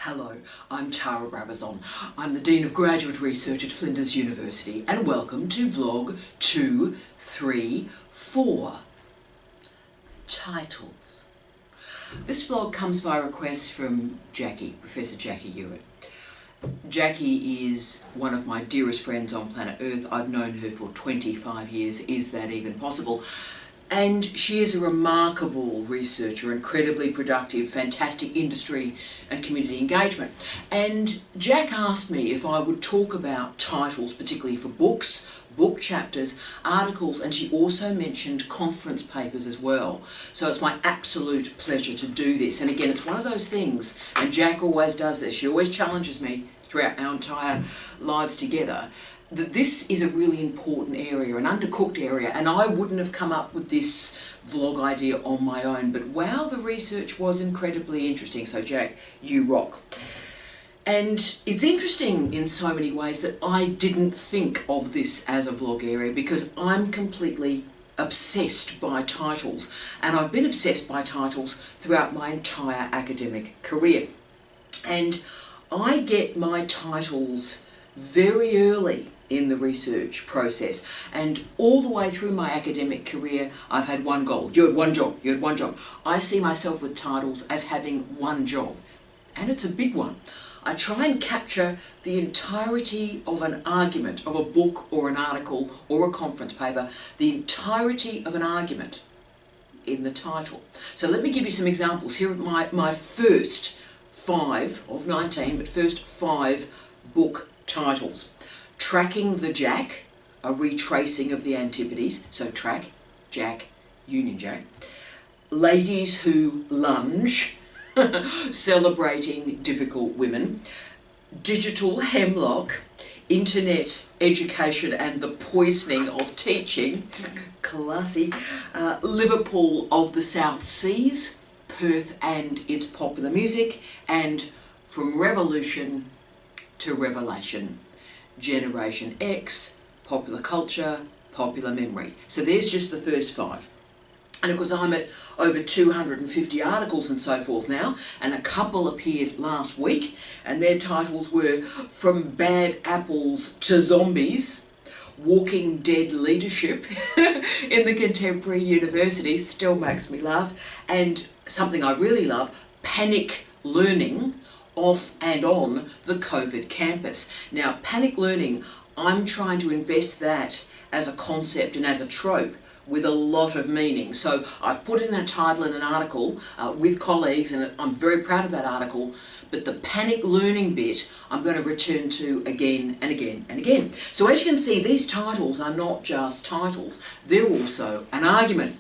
Hello, I'm Tara Brabazon. I'm the Dean of Graduate Research at Flinders University, and welcome to Vlog 234, Titles. This vlog comes via request from Jackie, Professor Jackie Hewitt. Jackie is one of my dearest friends on planet Earth. I've known her for 25 years. Is that even possible? And she is a remarkable researcher, incredibly productive, fantastic industry and community engagement. And Jack asked me if I would talk about titles, particularly for books, book chapters, articles, and she also mentioned conference papers as well. So it's my absolute pleasure to do this. And again, it's one of those things, and Jack always does this, she always challenges me throughout our entire lives together, that this is a really important area, an undercooked area, and I wouldn't have come up with this vlog idea on my own, but wow, the research was incredibly interesting. So Jack, you rock. And it's interesting in so many ways that I didn't think of this as a vlog area, because I'm completely obsessed by titles, and I've been obsessed by titles throughout my entire academic career. And I get my titles very early in the research process, and all the way through my academic career I've had one goal. You had one job, you had one job. I see myself with titles as having one job, and it's a big one. I try and capture the entirety of an argument, of a book or an article or a conference paper, the entirety of an argument in the title. So let me give you some examples. Here are my first 5 of 19, but first 5 book titles. Tracking the Jack, a retracing of the Antipodes, so track, Jack, Union Jack. Ladies Who Lunge, celebrating difficult women. Digital Hemlock, internet education and the poisoning of teaching, classy. Liverpool of the South Seas, Perth and its popular music, and From Revolution to Revelation, Generation X, popular culture, popular memory. So there's just the first 5. And of course I'm at over 250 articles and so forth now, and a couple appeared last week, and their titles were From Bad Apples to Zombies, Walking Dead Leadership in the Contemporary University, still makes me laugh, and something I really love, Panic Learning, Off and On the COVID Campus. Now, panic learning, I'm trying to invest that as a concept and as a trope with a lot of meaning. So I've put in a title in an article with colleagues, and I'm very proud of that article, but the panic learning bit I'm going to return to again and again and again. So as you can see, these titles are not just titles, they're also an argument.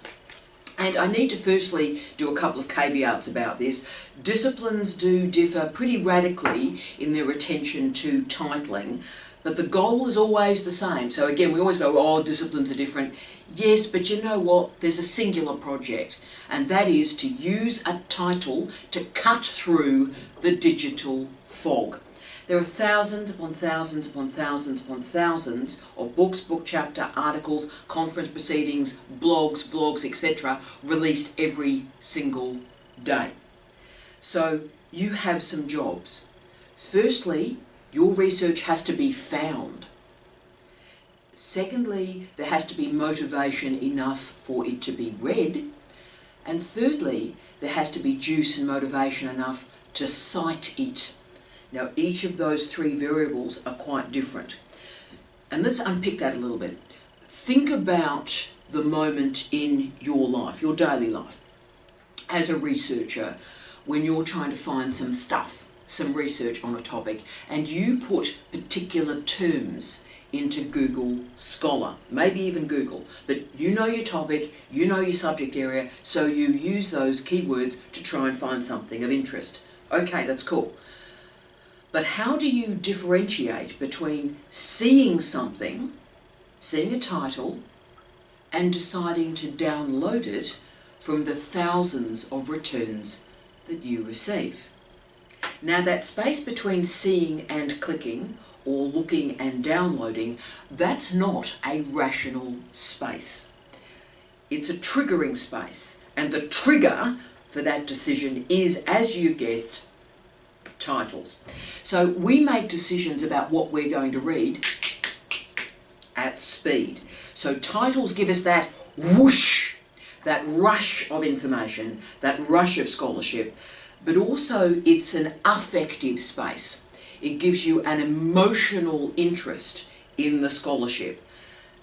And I need to firstly do a couple of caveats about this. Disciplines do differ pretty radically in their attention to titling, but the goal is always the same. So again, we always go, oh, disciplines are different. Yes, but you know what? There's a singular project, and that is to use a title to cut through the digital fog. There are thousands upon thousands upon thousands upon thousands of books, book chapter, articles, conference proceedings, blogs, vlogs, etc. released every single day. So you have some jobs. Firstly, your research has to be found. Secondly, there has to be motivation enough for it to be read. And thirdly, there has to be juice and motivation enough to cite it. Now, each of those 3 variables are quite different. And let's unpick that a little bit. Think about the moment in your life, your daily life, as a researcher, when you're trying to find some stuff, some research on a topic, and you put particular terms into Google Scholar, maybe even Google, but you know your topic, you know your subject area, so you use those keywords to try and find something of interest. Okay, that's cool. But how do you differentiate between seeing something, seeing a title, and deciding to download it from the thousands of returns that you receive? Now, that space between seeing and clicking, or looking and downloading, that's not a rational space. It's a triggering space, and the trigger for that decision is, as you've guessed, titles. So we make decisions about what we're going to read at speed. So titles give us that whoosh, that rush of information, that rush of scholarship, but also it's an affective space. It gives you an emotional interest in the scholarship,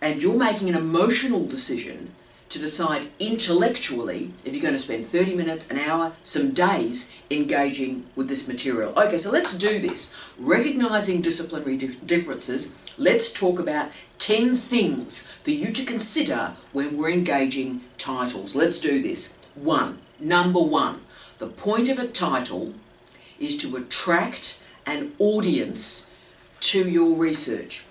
and you're making an emotional decision to decide intellectually if you're going to spend 30 minutes, an hour, some days engaging with this material. Okay, so let's do this. Recognising disciplinary differences, let's talk about 10 things for you to consider when we're engaging titles. Let's do this. Number one, the point of a title is to attract an audience to your research.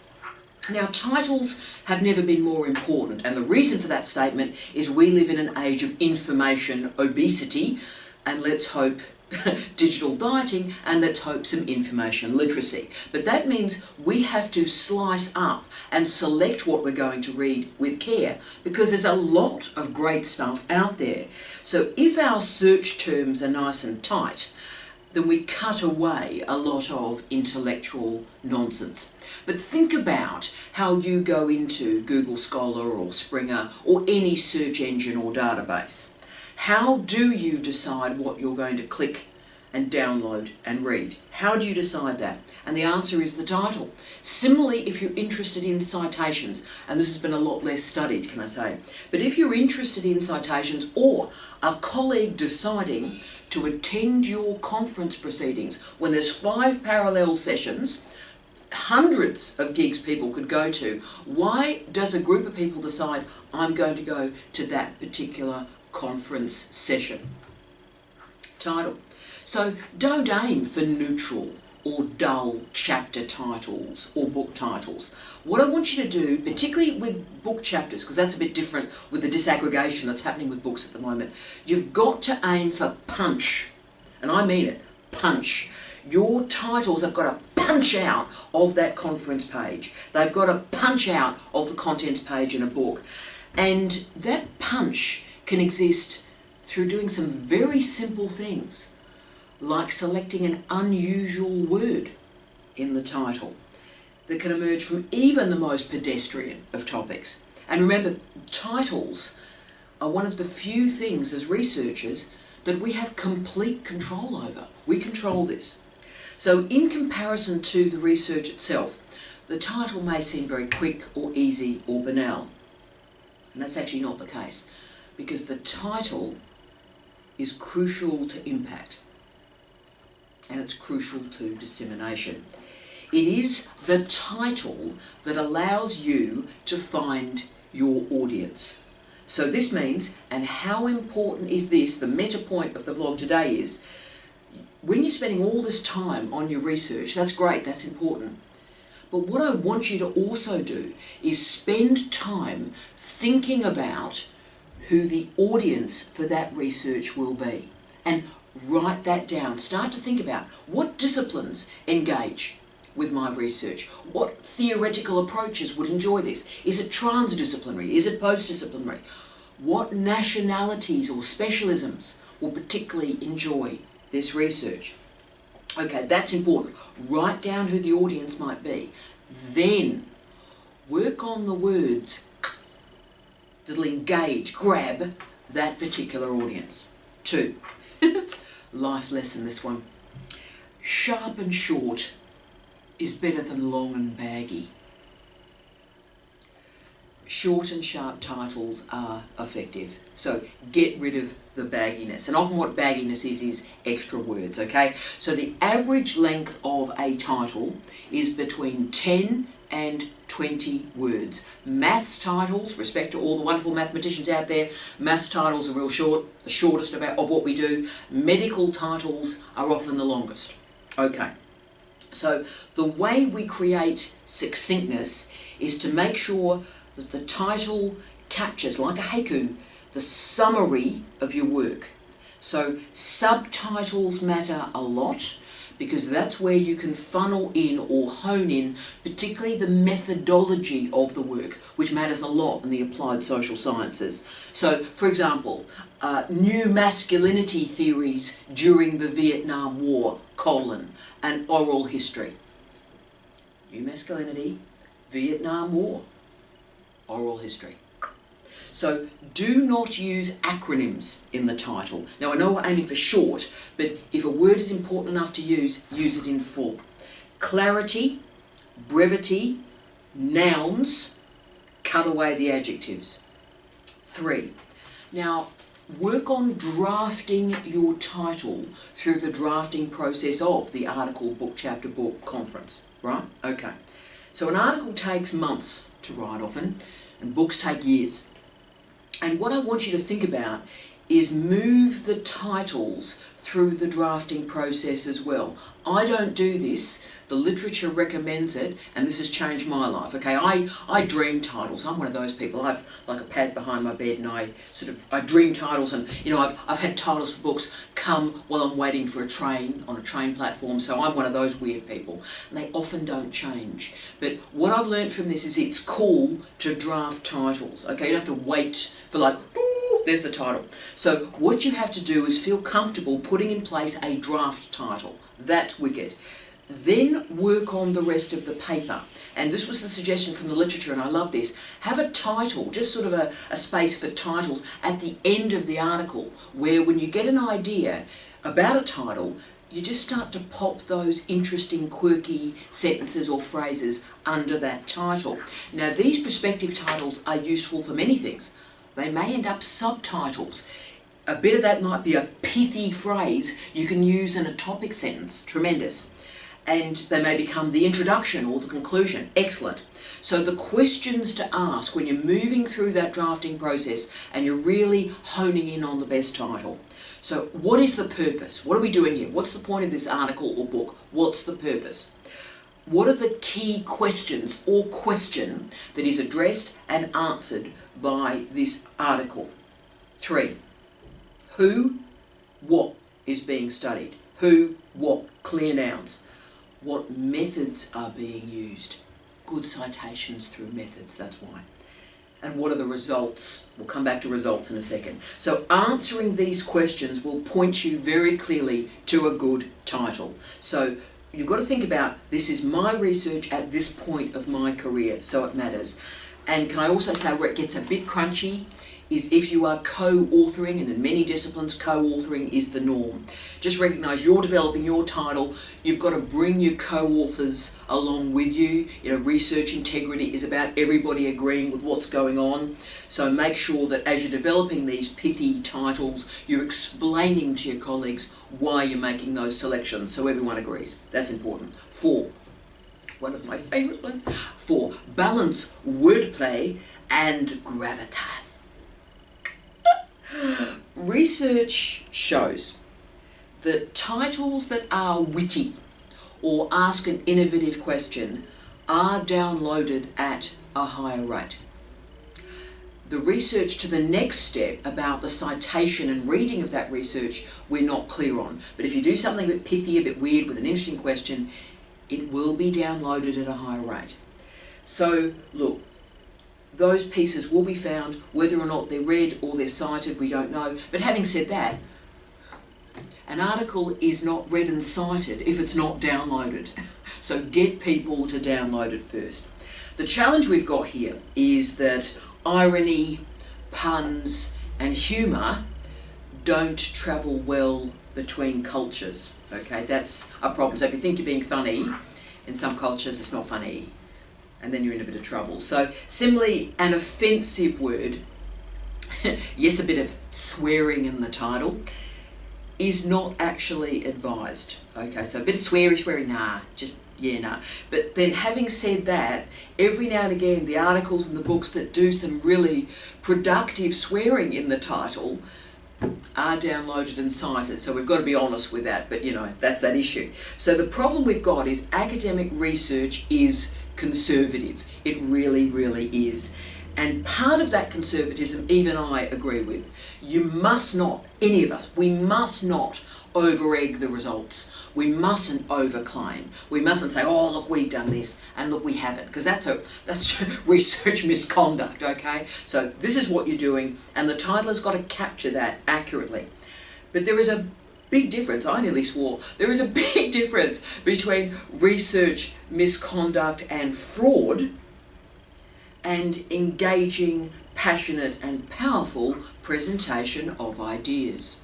Now, titles have never been more important, and the reason for that statement is we live in an age of information obesity, and let's hope digital dieting, and let's hope some information literacy. But that means we have to slice up and select what we're going to read with care, because there's a lot of great stuff out there. So if our search terms are nice and tight, then we cut away a lot of intellectual nonsense. But think about how you go into Google Scholar or Springer or any search engine or database. How do you decide what you're going to click and download and read? How do you decide that? And the answer is the title. Similarly, if you're interested in citations, and this has been a lot less studied, can I say, but if you're interested in citations, or a colleague deciding to attend your conference proceedings when there's 5 parallel sessions, hundreds of gigs people could go to, why does a group of people decide I'm going to go to that particular conference session? Title. So don't aim for neutral or dull chapter titles or book titles. What I want you to do, particularly with book chapters, because that's a bit different with the disaggregation that's happening with books at the moment, you've got to aim for punch. And I mean it, punch. Your titles have got to punch out of that conference page. They've got to punch out of the contents page in a book. And that punch can exist through doing some very simple things, like selecting an unusual word in the title that can emerge from even the most pedestrian of topics. And remember, titles are one of the few things as researchers that we have complete control over. We control this. So in comparison to the research itself, the title may seem very quick or easy or banal. And that's actually not the case, because the title is crucial to impact, and it's crucial to dissemination. It is the title that allows you to find your audience. So this means, and how important is this, the meta point of the vlog today is, when you're spending all this time on your research, that's great, that's important. But what I want you to also do is spend time thinking about who the audience for that research will be. And write that down. Start to think about what disciplines engage with my research. What theoretical approaches would enjoy this? Is it transdisciplinary? Is it postdisciplinary? What nationalities or specialisms will particularly enjoy this research? Okay, that's important. Write down who the audience might be. Then work on the words that'll engage, grab that particular audience. 2. Life lesson, this one. Sharp and short is better than long and baggy. Short and sharp titles are effective. So get rid of the bagginess. And often what bagginess is extra words, okay? So the average length of a title is between 10 and 20 words. Maths titles, respect to all the wonderful mathematicians out there, maths titles are real short, the shortest of what we do. Medical titles are often the longest. Okay, so the way we create succinctness is to make sure that the title captures, like a haiku, the summary of your work. So subtitles matter a lot, because that's where you can funnel in or hone in, particularly the methodology of the work, which matters a lot in the applied social sciences. So, for example, new masculinity theories during the Vietnam War, and oral history. New masculinity, Vietnam War, oral history. So do not use acronyms in the title. Now I know we're aiming for short, but if a word is important enough to use it in full. Clarity, brevity, nouns, cut away the adjectives. 3. Now, work on drafting your title through the drafting process of the article, book, chapter, book, conference, right? Okay. So an article takes months to write often, and books take years. And what I want you to think about is move the titles through the drafting process as well. I don't do this, the literature recommends it, and this has changed my life. Okay, I dream titles. I'm one of those people. I've like a pad behind my bed and I dream titles, and you know, I've had titles for books come while I'm waiting for a train on a train platform, so I'm one of those weird people, and they often don't change. But what I've learned from this is it's cool to draft titles. Okay, you don't have to wait for like, there's the title. So what you have to do is feel comfortable putting in place a draft title. That's wicked. Then work on the rest of the paper. And this was the suggestion from the literature, and I love this. Have a title, just sort of a space for titles at the end of the article, where when you get an idea about a title, you just start to pop those interesting, quirky sentences or phrases under that title. Now, these prospective titles are useful for many things. They may end up subtitles. A bit of that might be a pithy phrase you can use in a topic sentence. Tremendous. And they may become the introduction or the conclusion. Excellent. So the questions to ask when you're moving through that drafting process and you're really honing in on the best title. So what is the purpose? What are we doing here? What's the point of this article or book? What's the purpose? What are the key questions or question that is addressed and answered by this article? 3. Who, what is being studied? Who, what, clear nouns. What methods are being used? Good citations through methods, that's why. And what are the results? We'll come back to results in a second. So answering these questions will point you very clearly to a good title. So you've got to think about, this is my research at this point of my career, so it matters. And can I also say where it gets a bit crunchy is if you are co-authoring, and in many disciplines co-authoring is the norm. Just recognise you're developing your title, you've got to bring your co-authors along with you. You know, research integrity is about everybody agreeing with what's going on. So make sure that as you're developing these pithy titles, you're explaining to your colleagues why you're making those selections so everyone agrees. That's important. 4. One of my favourite ones. 4. Balance wordplay and gravitas. Research shows that titles that are witty or ask an innovative question are downloaded at a higher rate. The research to the next step about the citation and reading of that research we're not clear on, but if you do something a bit pithy, a bit weird with an interesting question, it will be downloaded at a higher rate. So look, those pieces will be found, whether or not they're read or they're cited, we don't know. But having said that, an article is not read and cited if it's not downloaded. So get people to download it first. The challenge we've got here is that irony, puns, and humour don't travel well between cultures. Okay, that's a problem. So if you think you're being funny, in some cultures it's not funny, and then you're in a bit of trouble. So similarly, an offensive word, yes, a bit of swearing in the title, is not actually advised. Okay, so a bit of swearing, nah, just, yeah, nah. But then having said that, every now and again, the articles and the books that do some really productive swearing in the title are downloaded and cited. So we've got to be honest with that, but you know, that's that issue. So the problem we've got is academic research is conservative. It really, really is. And part of that conservatism, even I agree with. You must not, any of us, we must not over-egg the results. We mustn't overclaim. We mustn't say, oh, look, we've done this, and look, we haven't, because that's research misconduct, okay? So this is what you're doing, and the title has got to capture that accurately. But there is a big difference, I nearly swore, there is a big difference between research misconduct and fraud and engaging, passionate and powerful presentation of ideas.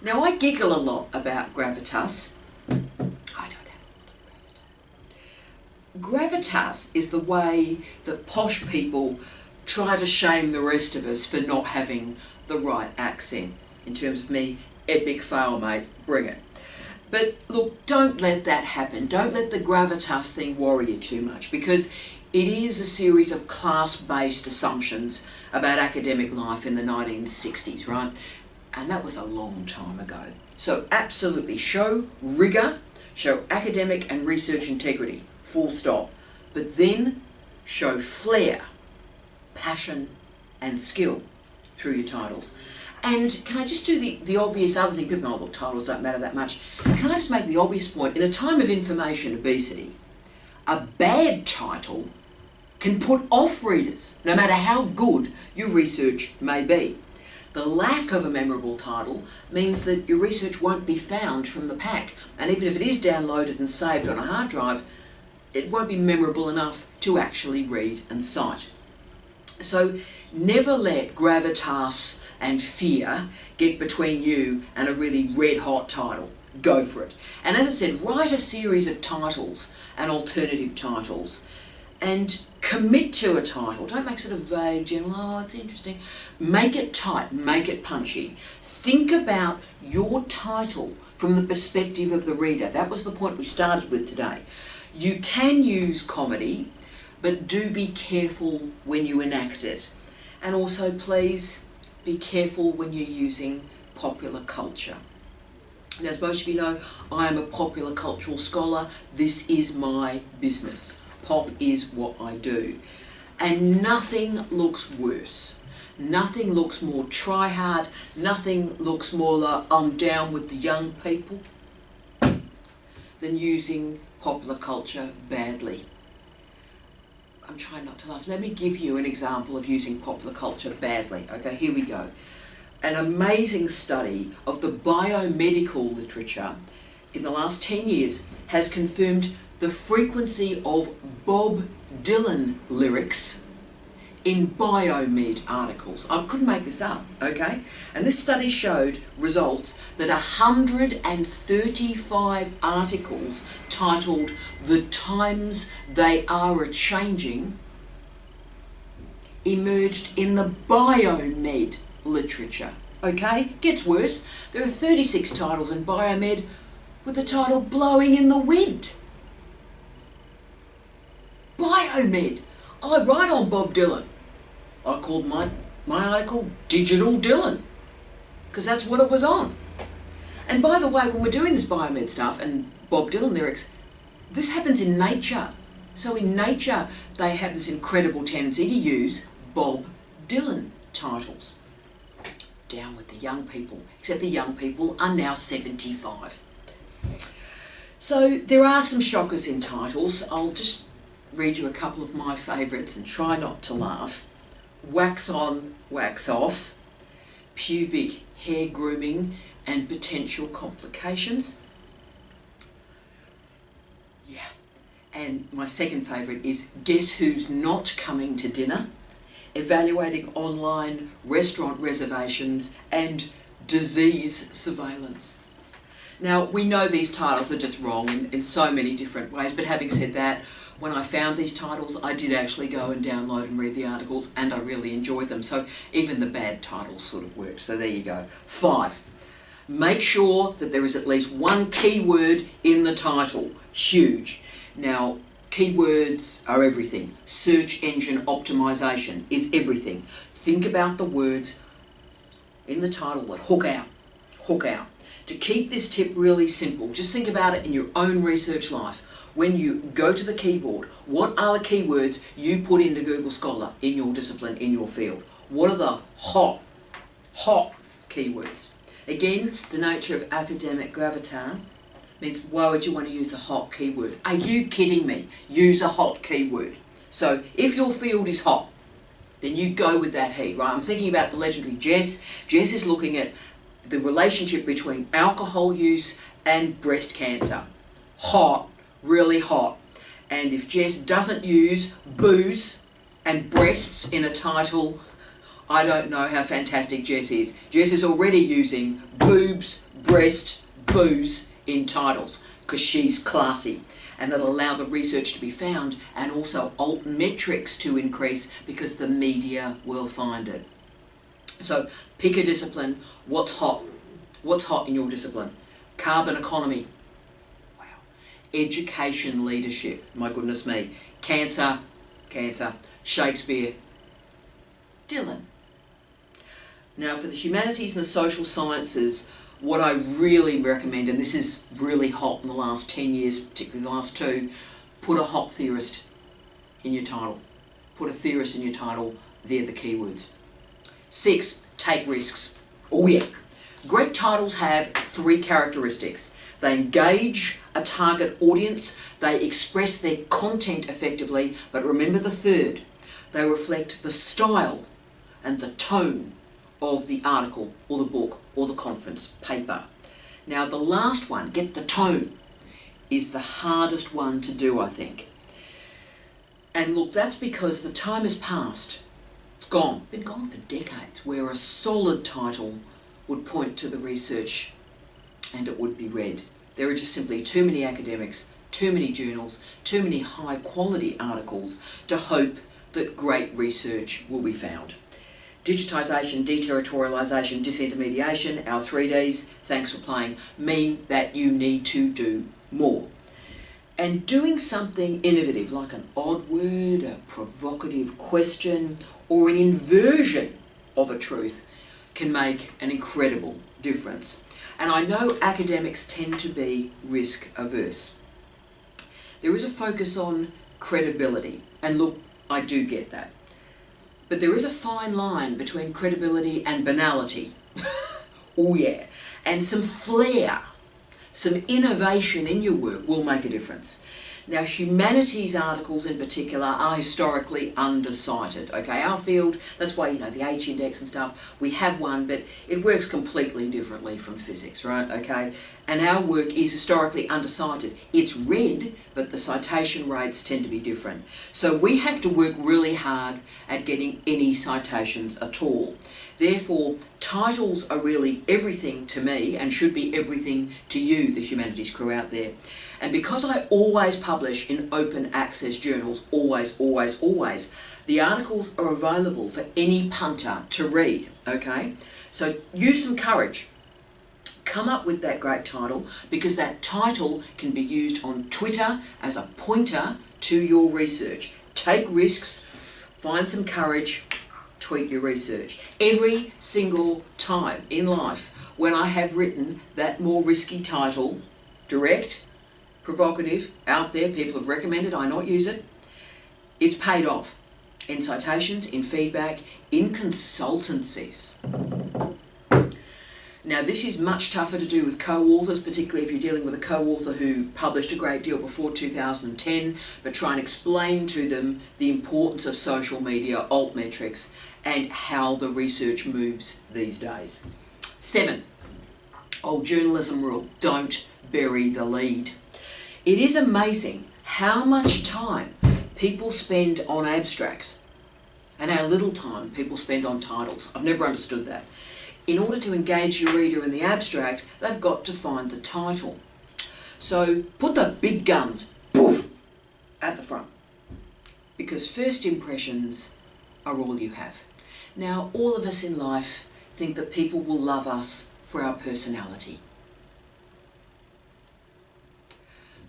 Now, I giggle a lot about gravitas. I don't have a lot of gravitas. Gravitas is the way that posh people try to shame the rest of us for not having the right accent. In terms of me, epic fail, mate, bring it. But look, don't let that happen. Don't let the gravitas thing worry you too much, because it is a series of class-based assumptions about academic life in the 1960s, right? And that was a long time ago. So absolutely, show rigor, show academic and research integrity, full stop. But then show flair, passion and skill through your titles. And can I just do the obvious other thing? People go, oh, look, titles don't matter that much. Can I just make the obvious point? In a time of information obesity, a bad title can put off readers, no matter how good your research may be. The lack of a memorable title means that your research won't be found from the pack. And even if it is downloaded and saved on a hard drive, it won't be memorable enough to actually read and cite. So never let gravitas and fear get between you and a really red-hot title. Go for it. And as I said, write a series of titles and alternative titles. And commit to a title. Don't make sort of vague, general, oh, it's interesting. Make it tight, make it punchy. Think about your title from the perspective of the reader. That was the point we started with today. You can use comedy, but do be careful when you enact it. And also, please, be careful when you're using popular culture. And as most of you know, I am a popular cultural scholar. This is my business. Pop is what I do. And nothing looks worse. Nothing looks more try-hard. Nothing looks more like I'm down with the young people than using popular culture badly. I'm trying not to laugh. Let me give you an example of using popular culture badly. Okay, here we go. An amazing study of the biomedical literature in the last 10 years has confirmed the frequency of Bob Dylan lyrics in biomed articles. I couldn't make this up, okay? And this study showed results that 135 articles titled "The Times They Are A-Changing" emerged in the biomed literature, okay? Gets worse. There are 36 titles in biomed with the title "Blowing in the Wind." Biomed. I write on Bob Dylan. I called my article Digital Dylan, because that's what it was on. And by the way, when we're doing this biomed stuff and Bob Dylan lyrics, this happens in nature. So in nature, they have this incredible tendency to use Bob Dylan titles. Down with the young people, except the young people are now 75. So there are some shockers in titles. I'll just read you a couple of my favourites and try not to laugh. Wax on, wax off, pubic hair grooming and potential complications. Yeah. And my second favourite is Guess Who's Not Coming to Dinner, evaluating online restaurant reservations and disease surveillance. Now, we know these titles are just wrong in so many different ways, but having said that, when I found these titles, I did actually go and download and read the articles, and I really enjoyed them. So even the bad titles sort of work. So there you go. 5. Make sure that there is at least one keyword in the title. Huge. Now, keywords are everything. Search engine optimization is everything. Think about the words in the title that hook out. Hook out. To keep this tip really simple, just think about it in your own research life. When you go to the keyboard, what are the keywords you put into Google Scholar in your discipline, in your field? What are the hot keywords? Again, the nature of academic gravitas means why would you want to use a hot keyword? Are you kidding me? Use a hot keyword. So if your field is hot, then you go with that heat, right? I'm thinking about the legendary Jess. Jess is looking at the relationship between alcohol use and breast cancer. Hot, really hot. And if Jess doesn't use booze and breasts in a title, I don't know how fantastic Jess is. Jess is already using boobs, breast, booze in titles because she's classy. And that'll allow the research to be found and also alt metrics to increase because the media will find it. So pick a discipline. What's hot? What's hot in your discipline? Carbon economy. Wow. Education leadership. My goodness me. Cancer. Shakespeare. Dylan. Now for the humanities and the social sciences, what I really recommend, and this is really hot in the last 10 years, particularly the last 2, put a hot theorist in your title. Put a theorist in your title, they're the keywords. 6, take risks. Oh yeah. Great titles have 3 characteristics. They engage a target audience, they express their content effectively, but remember the third, they reflect the style and the tone of the article or the book or the conference paper. Now the last one, get the tone, is the hardest one to do, I think. And look, that's because the time has passed. It's gone, been gone for decades, where a solid title would point to the research and it would be read. There are just simply too many academics, too many journals, too many high quality articles to hope that great research will be found. Digitisation, deterritorialisation, disintermediation, our 3Ds, thanks for playing, mean that you need to do more. And doing something innovative, like an odd word, a provocative question, or an inversion of a truth, can make an incredible difference. And I know academics tend to be risk averse. There is a focus on credibility, and look, I do get that. But there is a fine line between credibility and banality. Oh yeah. And some flair, some innovation in your work will make a difference. Now, humanities articles in particular are historically undercited, okay? Our field, that's why, the H-index and stuff, we have one, but it works completely differently from physics, right, okay? And our work is historically undercited. It's read, but the citation rates tend to be different. So we have to work really hard at getting any citations at all. Therefore, titles are really everything to me and should be everything to you, the humanities crew out there. And because I always publish in open access journals, always, the articles are available for any punter to read, okay? So use some courage. Come up with that great title, because that title can be used on Twitter as a pointer to your research. Take risks, find some courage, tweet your research. Every single time in life when I have written that more risky title, direct, provocative, out there, people have recommended I not use it, it's paid off in citations, in feedback, in consultancies. Now this is much tougher to do with co-authors, particularly if you're dealing with a co-author who published a great deal before 2010, but try and explain to them the importance of social media, alt metrics, and how the research moves these days. 7, old journalism rule, don't bury the lead. It is amazing how much time people spend on abstracts and how little time people spend on titles. I've never understood that. In order to engage your reader in the abstract, they've got to find the title. So put the big guns, poof, at the front, because first impressions are all you have. Now, all of us in life think that people will love us for our personality.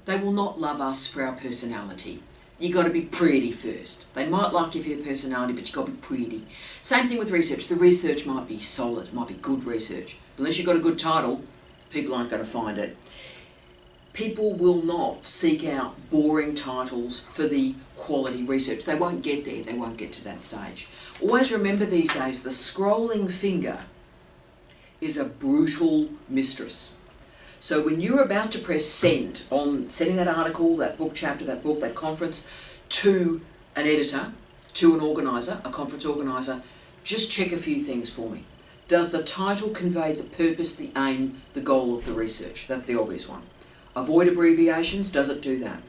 They will not love us for our personality. You got to be pretty first. They might like you for your personality, but you got to be pretty. Same thing with research. The research might be solid, it might be good research. But unless you've got a good title, people aren't going to find it. People will not seek out boring titles for the quality research. They won't get there. They won't get to that stage. Always remember these days, the scrolling finger is a brutal mistress. So when you're about to press send on sending that article, that book chapter, that book, that conference to an editor, to an organiser, a conference organiser, just check a few things for me. Does the title convey the purpose, the aim, the goal of the research? That's the obvious one. Avoid abbreviations. Does it do that?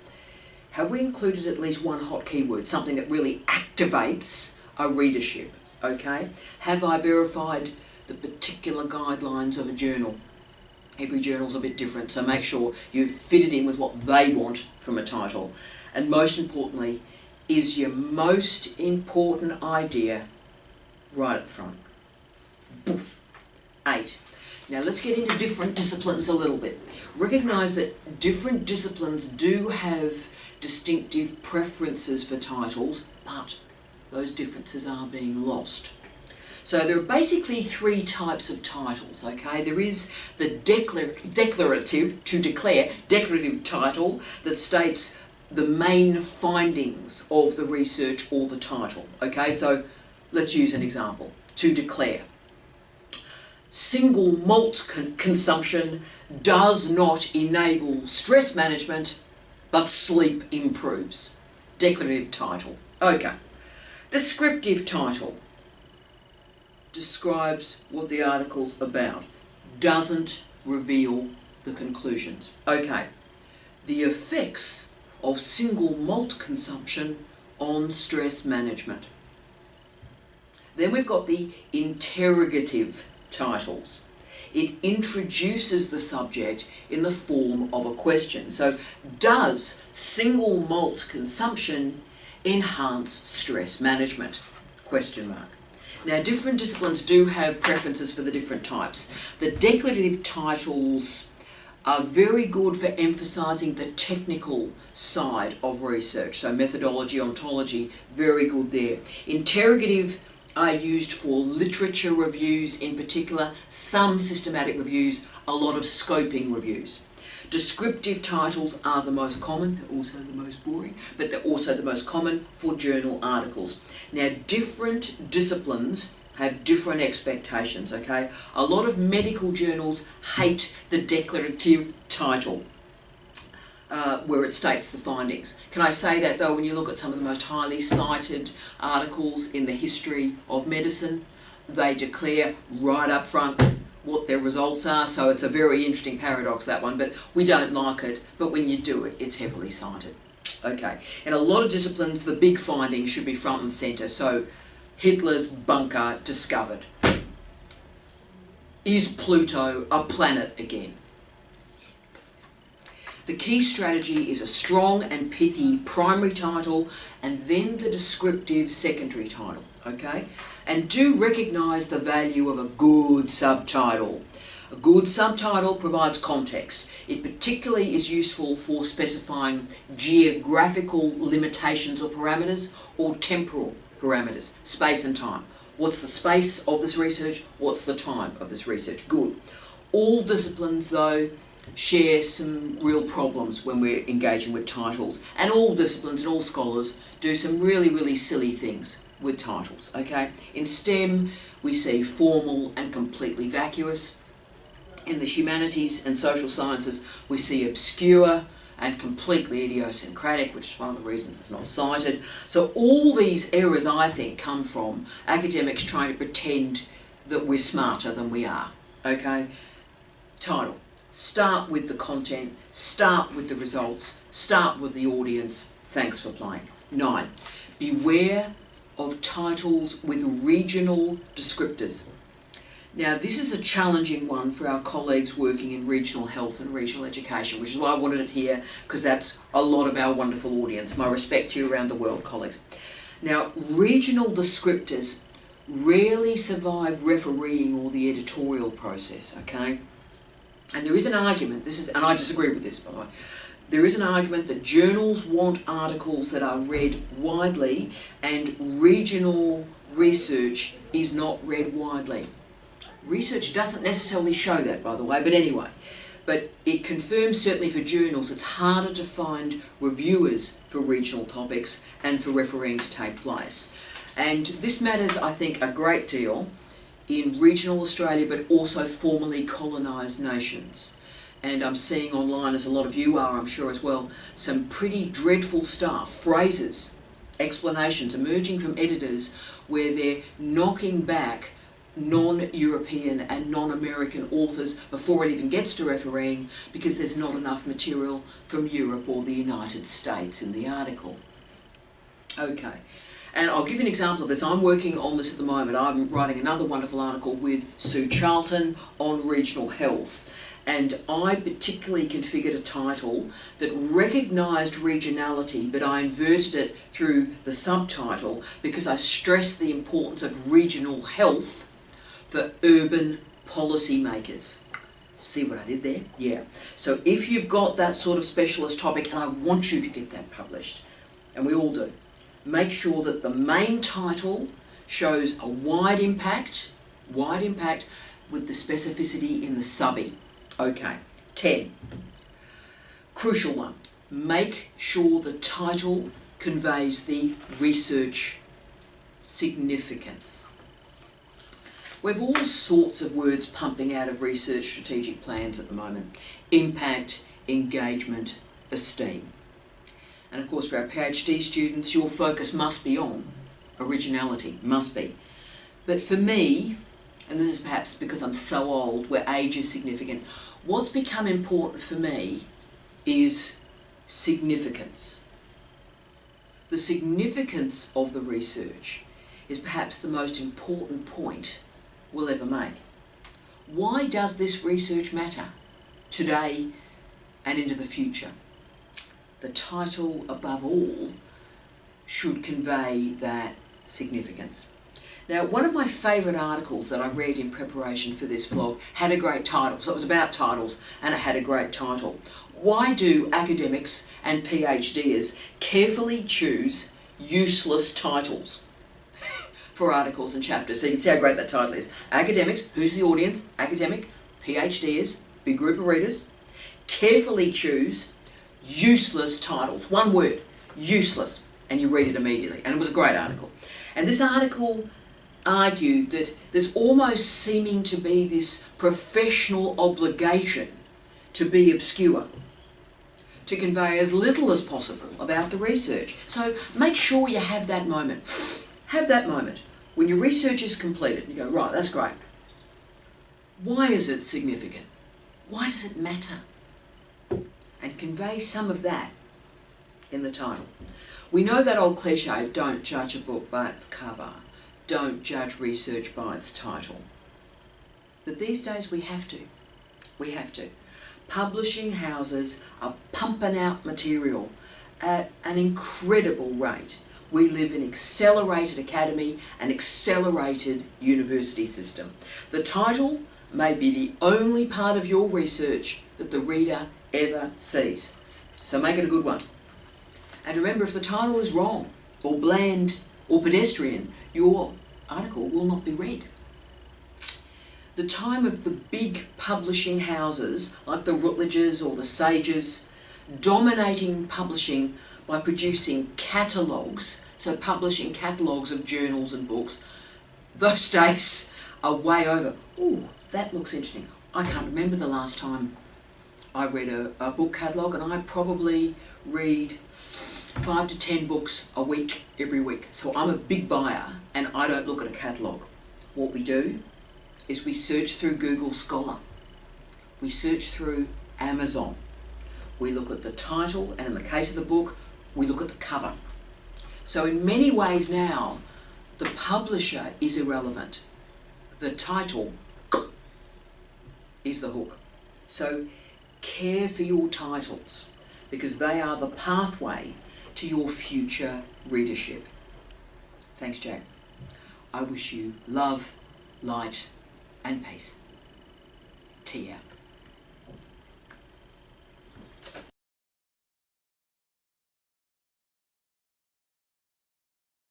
Have we included at least one hot keyword, something that really activates a readership? Okay. Have I verified the particular guidelines of a journal? Every journal's a bit different, so make sure you fit it in with what they want from a title. And most importantly, is your most important idea right at the front. Boof. 8. Now let's get into different disciplines a little bit. Recognise that different disciplines do have distinctive preferences for titles, but those differences are being lost. So there are basically 3 types of titles, okay? There is the declarative, to declare, declarative title that states the main findings of the research or the title, okay? So let's use an example. To declare. Single malt consumption does not enable stress management, but sleep improves. Declarative title. Okay. Descriptive title. Describes what the article's about. Doesn't reveal the conclusions. Okay. The effects of single malt consumption on stress management. Then we've got the interrogative titles. It introduces the subject in the form of a question. So, does single malt consumption enhance stress management? Question mark. Now, different disciplines do have preferences for the different types. The declarative titles are very good for emphasising the technical side of research. So methodology, ontology, very good there. Interrogative are used for literature reviews in particular, some systematic reviews, a lot of scoping reviews. Descriptive titles are the most common, they're also the most boring, but they're also the most common for journal articles. Now, different disciplines have different expectations, okay? A lot of medical journals hate the declarative title, where it states the findings. Can I say that though, when you look at some of the most highly cited articles in the history of medicine, they declare right up front what their results are, so it's a very interesting paradox, that one, but we don't like it, but when you do it, it's heavily cited. Okay, in a lot of disciplines, the big findings should be front and centre, so Hitler's bunker discovered. Is Pluto a planet again? The key strategy is a strong and pithy primary title and then the descriptive secondary title, okay? And do recognise the value of a good subtitle. A good subtitle provides context. It particularly is useful for specifying geographical limitations or parameters or temporal parameters, space and time. What's the space of this research? What's the time of this research? Good. All disciplines, though, share some real problems when we're engaging with titles, and all disciplines and all scholars do some really, really silly things with titles, okay? In STEM, we see formal and completely vacuous. In the humanities and social sciences, we see obscure and completely idiosyncratic, which is one of the reasons it's not cited. So all these errors, I think, come from academics trying to pretend that we're smarter than we are, okay? Title. Start with the content, start with the results, start with the audience. Thanks for playing. 9. Beware of titles with regional descriptors. Now, this is a challenging one for our colleagues working in regional health and regional education, which is why I wanted it here, because that's a lot of our wonderful audience. My respect to you around the world, colleagues. Now, regional descriptors rarely survive refereeing or the editorial process, okay? And there is an argument, and I disagree with this, by the way, there is an argument that journals want articles that are read widely and regional research is not read widely. Research doesn't necessarily show that, by the way, but anyway. But it confirms, certainly for journals, it's harder to find reviewers for regional topics and for refereeing to take place. And this matters, I think, a great deal in regional Australia, but also formerly colonised nations. And I'm seeing online, as a lot of you are, I'm sure as well, some pretty dreadful stuff, phrases, explanations emerging from editors where they're knocking back non-European and non-American authors before it even gets to refereeing because there's not enough material from Europe or the United States in the article. Okay, and I'll give you an example of this. I'm working on this at the moment. I'm writing another wonderful article with Sue Charlton on regional health. And I particularly configured a title that recognised regionality, but I inverted it through the subtitle because I stressed the importance of regional health for urban policymakers. See what I did there? Yeah. So if you've got that sort of specialist topic, and I want you to get that published, and we all do, make sure that the main title shows a wide impact with the specificity in the subby. Okay, 10. Crucial one. Make sure the title conveys the research significance. We have all sorts of words pumping out of research strategic plans at the moment. Impact, engagement, esteem. And of course for our PhD students, your focus must be on originality, must be. But for me, and this is perhaps because I'm so old, where age is significant, what's become important for me is significance. The significance of the research is perhaps the most important point we'll ever make. Why does this research matter today and into the future? The title, above all, should convey that significance. Now, one of my favourite articles that I read in preparation for this vlog had a great title. So it was about titles, and it had a great title. Why do academics and PhDers carefully choose useless titles for articles and chapters? So you can see how great that title is. Academics, who's the audience? Academic, PhDers, big group of readers, carefully choose useless titles. One word, useless, and you read it immediately. And it was a great article. And this article argued that there's almost seeming to be this professional obligation to be obscure, to convey as little as possible about the research. So make sure you have that moment. Have that moment when your research is completed and you go, right, that's great. Why is it significant? Why does it matter? And convey some of that in the title. We know that old cliche, don't judge a book by its cover. Don't judge research by its title. But these days we have to. We have to. Publishing houses are pumping out material at an incredible rate. We live in accelerated academy and accelerated university system. The title may be the only part of your research that the reader ever sees. So make it a good one. And remember, if the title is wrong, or bland, or pedestrian, your article will not be read. The time of the big publishing houses, like the Routledges or the Sages, dominating publishing by producing catalogues, so publishing catalogues of journals and books, those days are way over. Ooh, that looks interesting. I can't remember the last time I read a book catalogue, and I probably read 5 to 10 books a week, every week. So I'm a big buyer and I don't look at a catalogue. What we do is we search through Google Scholar. We search through Amazon. We look at the title, and in the case of the book, we look at the cover. So in many ways now, the publisher is irrelevant. The title is the hook. So care for your titles, because they are the pathway to your future readership. Thanks, Jack. I wish you love, light, and peace. Tea out.